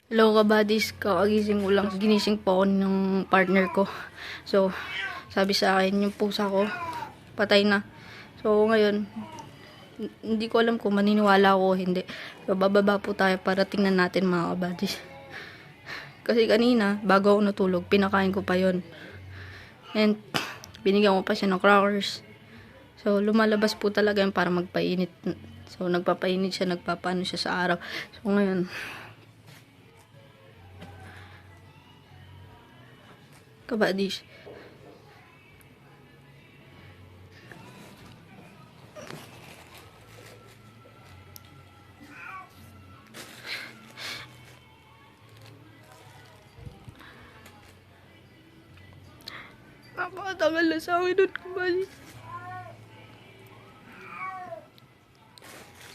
Hello kabadis, kakagising ko lang. Ginising po ako ng partner ko. So, sabi sa akin, yung pusa ko, patay na. So, ngayon, hindi ko alam kung maniniwala ako o hindi. So, bababa po tayo para tingnan natin mga kabadis. Kasi kanina, bago ako natulog, pinakain ko pa yon. And, binigyan ko pa siya ng crackers. So, lumalabas po talaga yun para magpainit. So, nagpapainit siya, nagpapaano siya sa araw. So, ngayon, kabadis. Napakatagal na sa akin doon, kabadis.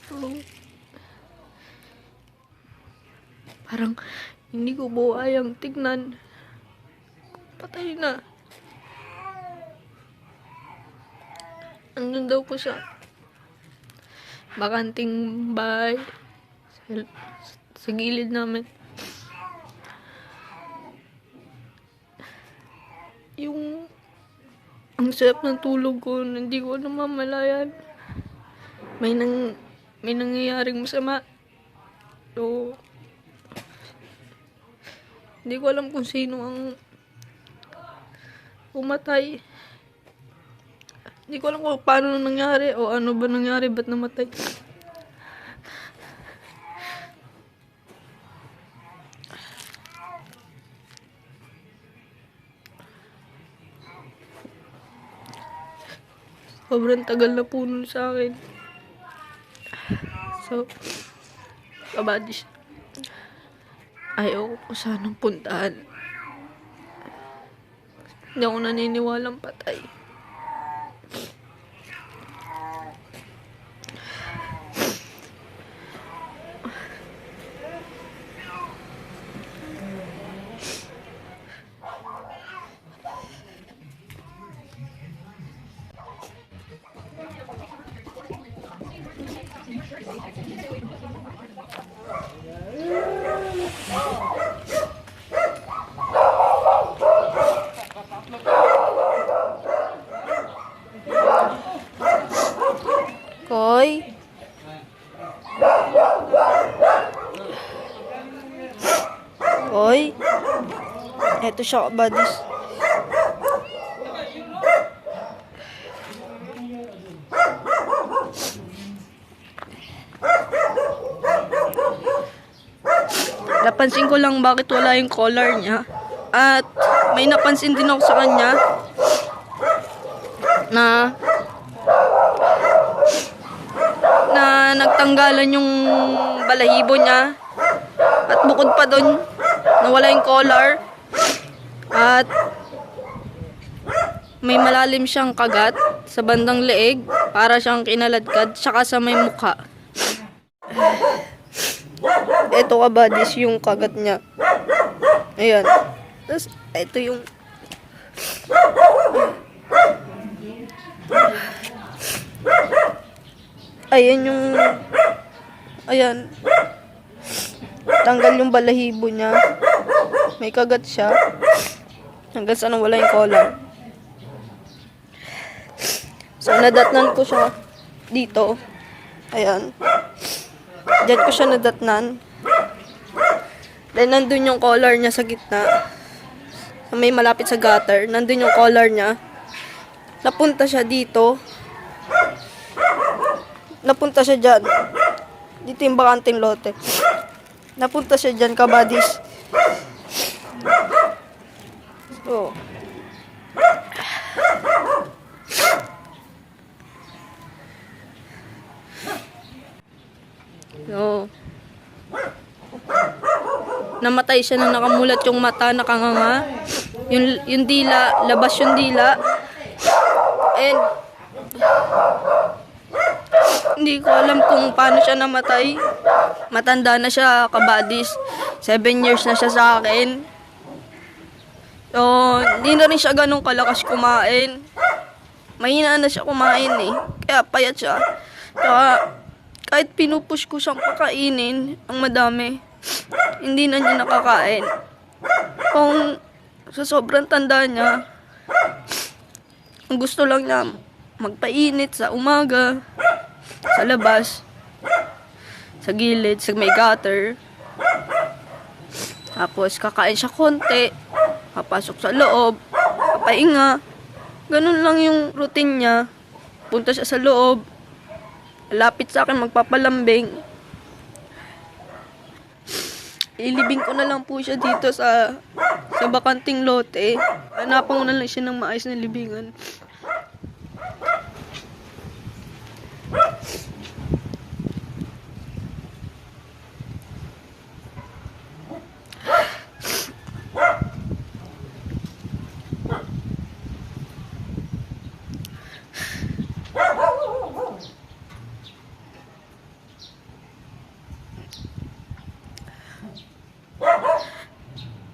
So, parang hindi ko buhayang tignan. Patay na. Andun daw po sa bakanting bahay sa gilid namin. Yung ang sarap ng tulog ko, hindi ko namamalayan. May nangyayaring masama. So, hindi ko alam kung sino ang pumatay. Hindi ko alam kung paano nangyari o ano ba nangyari, ba't namatay. Sobrang tagal na po nun sa akin. So, kabadis, ayaw ko sanang puntahan. Hindi ako naniniwalang patay. Koy? Koy? Eto siya, kabadis. Napansin ko lang bakit wala yung collar niya. At may napansin din ako sa kanya na nagtanggalan yung balahibo niya. At bukod pa doon, nawala yung collar. At may malalim siyang kagat sa bandang leeg, para siyang kinaladkad, tsaka sa may mukha. Ito kabadis yung kagat niya. Ayan. Tapos, ito yung ayan yung ayan, tanggal yung balahibo niya, may kagat siya hanggang sa nawala yung collar. So nadatnan ko siya dito, ayan, diyan ko siya nadatnan. Then nandun yung collar niya sa gitna, may malapit sa gutter, nandun yung collar niya. Napunta siya dito, napunta siya dyan. Dito yung bakanting lote. Napunta siya dyan, kabadis. So, namatay siya na nakamulat yung mata, nakanganga. Yung dila, labas yung dila. And hindi ko alam kung paano siya namatay. Matanda na siya, kabadis. 7 years na siya sa akin. So, hindi na rin siya ganun kalakas kumain. Mahina na siya kumain eh. Kaya payat siya. Kaya, kahit pinupush ko siyang pakainin, ang madami, Hindi na niya nakakain. Kung sa sobrang tanda niya, ang gusto lang niya magpainit sa umaga, sa labas, sa gilid, sa may gutter. Tapos kakain siya konti, papasok sa loob, papahinga. Ganun lang yung routine niya. Punta siya sa loob, lapit sa akin, magpapalambing. Ilibing ko na lang po siya dito sa bakanting lote. Hanapan ko na lang siya ng maayos na libingan.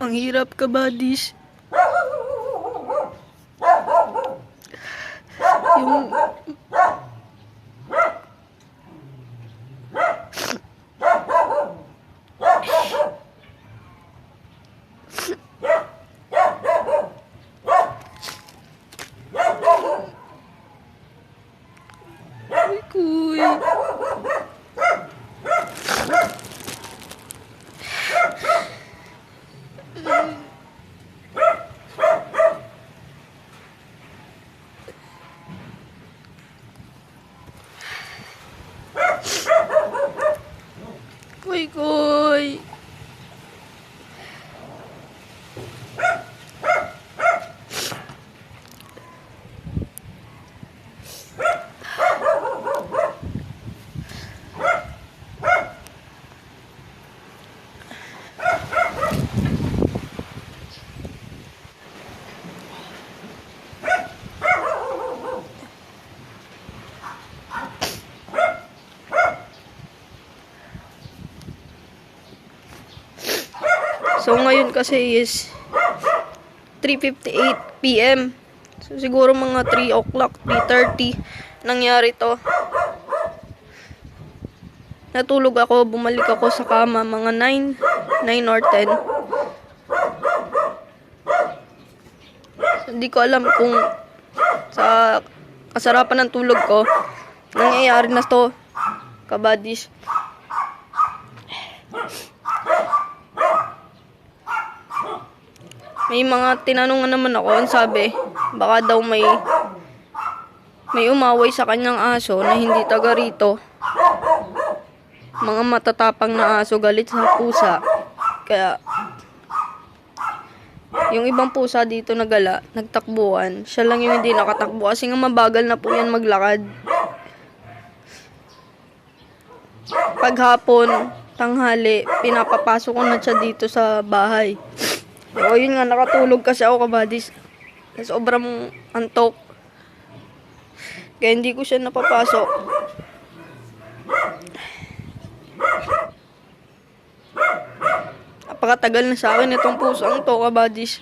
Ang hirap ka, buddies. Yung... Ay, kuy. Kuy. So, ngayon kasi is 3:58 PM. So, siguro mga 3 o'clock, 3:30 nangyari to. Natulog ako, bumalik ako sa kama, mga 9 or 10. So, hindi ko alam kung sa kasarapan ng tulog ko, nangyayari na to, kabadis. May mga tinanungan naman ako, ang sabi, baka daw may umaway sa kanyang aso na hindi taga rito. Mga matatapang na aso galit sa pusa. Kaya, yung ibang pusa dito nagala, nagtakbuhan. Siya lang yung hindi nakatakbo kasi nga mabagal na po yan maglakad. Paghapon, tanghali, pinapapasok ko na siya dito sa bahay. O, yun nga, nakatulog kasi ako, kabadis. Sobrang antok. Kaya hindi ko siya napapasok. Napakatagal na sa akin itong pusang to, kabadis.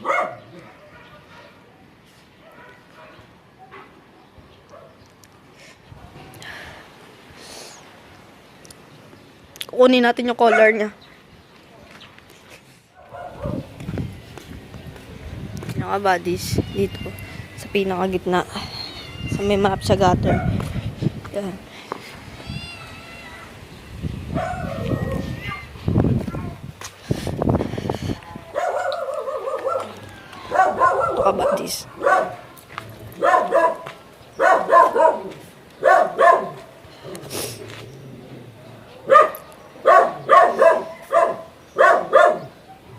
Kukunin natin yung collar niya. Kabadis, dito sa pinakagitna, sa may map sa gutter. Yan. Ito, kabadis.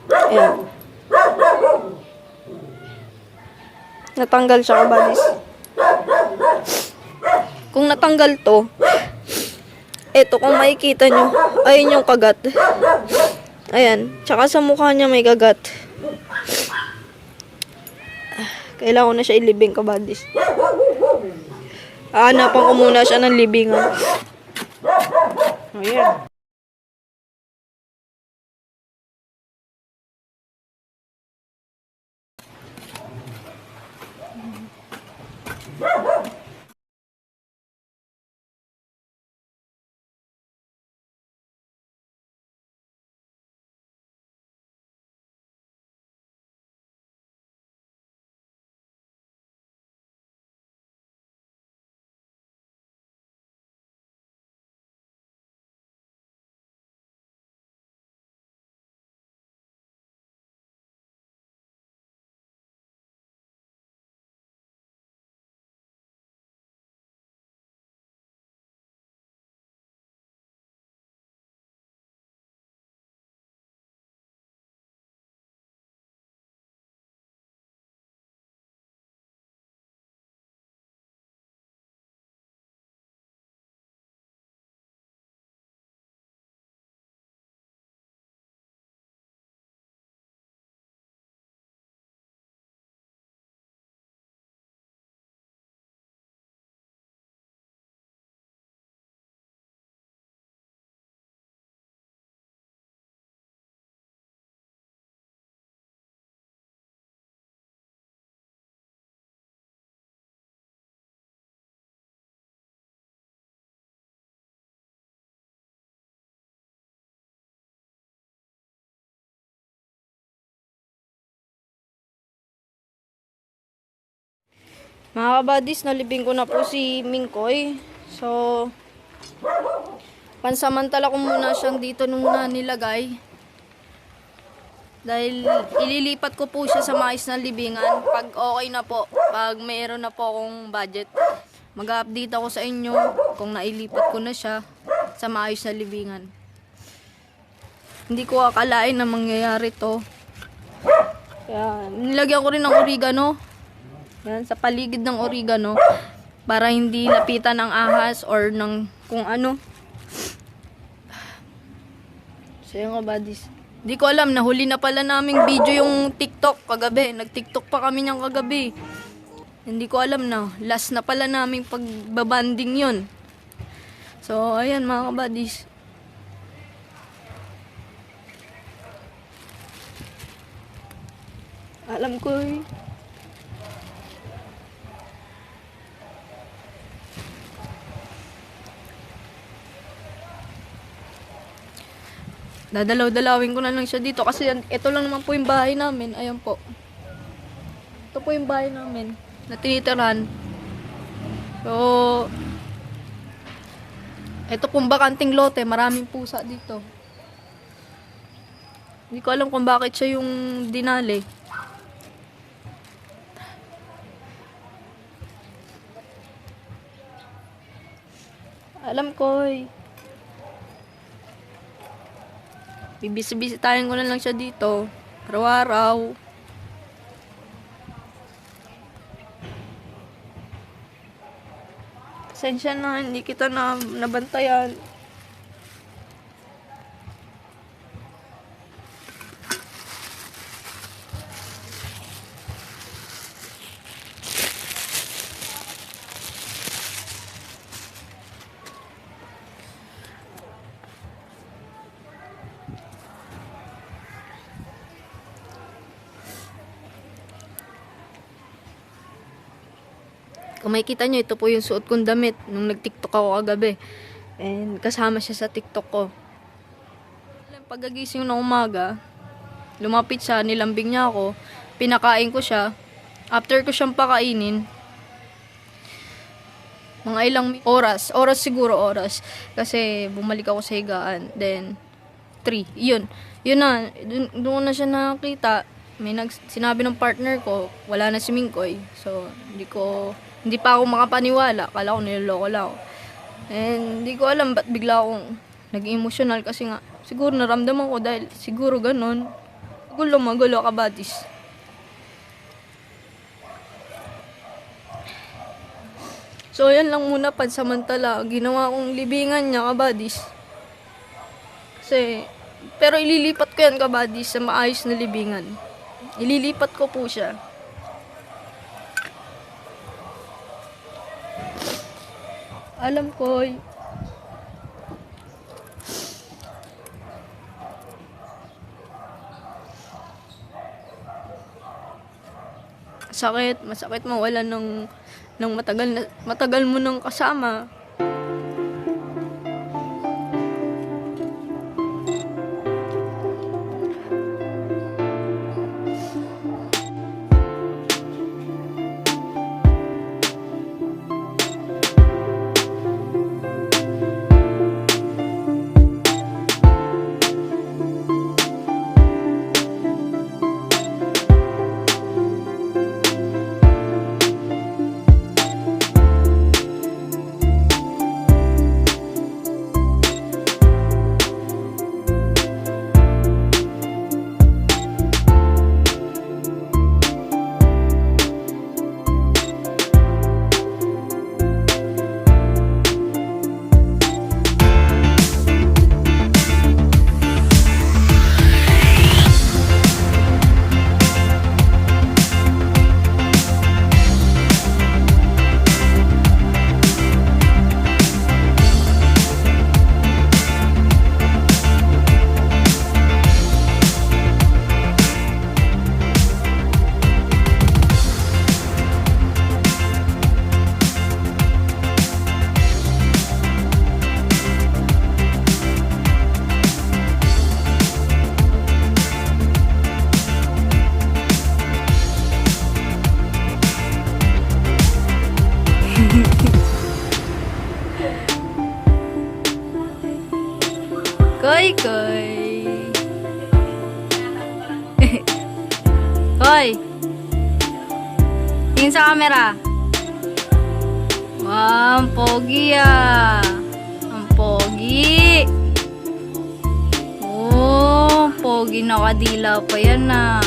Ayan. Natanggal siya, kabadis. Kung natanggal to, eto, kung makikita nyo, ayun yung kagat. Ayan. Tsaka sa mukha niya may kagat. Kailangan ko na siya ilibing, kabadis. Hanapan ko muna siya ng libingan. Ayan. Mga kabadis, nalibing ko na po si Mingkoy. So, pansamantala ko muna siyang dito muna nilagay. Dahil ililipat ko po siya sa maayos na libingan. Pag okay na po, pag mayroon na po akong budget, mag-update ako sa inyo kung nailipat ko na siya sa maayos na libingan. Hindi ko akalain na mangyayari to. Kaya, nilagyan ko rin ng oregano. Yan, sa paligid ng oregano. Para hindi lapitan ng ahas or ng kung ano. So yun kabadis. Hindi ko alam, nahuli na pala naming video yung TikTok kagabi. Nag-TikTok pa kami niyang kagabi. Hindi ko alam na, last na pala naming pagbabanding yun. So, ayan mga kabadis. Alam ko eh. Dadalaw-dalawin ko na lang siya dito kasi ito lang naman po yung bahay namin. Ayan po. Ito po yung bahay namin na tinitirahan. So, ito pong bakanting lote. Maraming pusa dito. Hindi ko alam kung bakit siya yung dinali. Alam ko eh. Bibisitahin ko na lang siya dito. Araw-araw. Pasensya na, hindi kita nabantayan. Kung makikita nyo, ito po yung suot kong damit nung nag-TikTok ako kagabi. And kasama siya sa TikTok ko. Pagkagising ng umaga, lumapit siya, nilambing niya ako, pinakain ko siya. After ko siyang pakainin, mga ilang oras kasi bumalik ako sa higaan. Then 3, yun na, doon na siya nakita. Sinabi ng partner ko, wala na si Mingkoy. So, hindi pa ako makapaniwala. Kala ko niloloko lang ako. And hindi ko alam ba't bigla akong nag-emotional kasi nga, siguro naramdaman ko dahil siguro ganun. Magulo kabadis. So, yan lang muna pansamantala. Ginawa kong libingan niya kabadis. Pero ililipat ko yan kabadis sa maayos na libingan. Ililipat ko po siya. Alam ko. Masakit mawala ng matagal mo nang kasama. Hoy! Tingin sa camera. Wow, ang pogi ah. Ang pogi. Oh, pogi na kadila pa yan ah.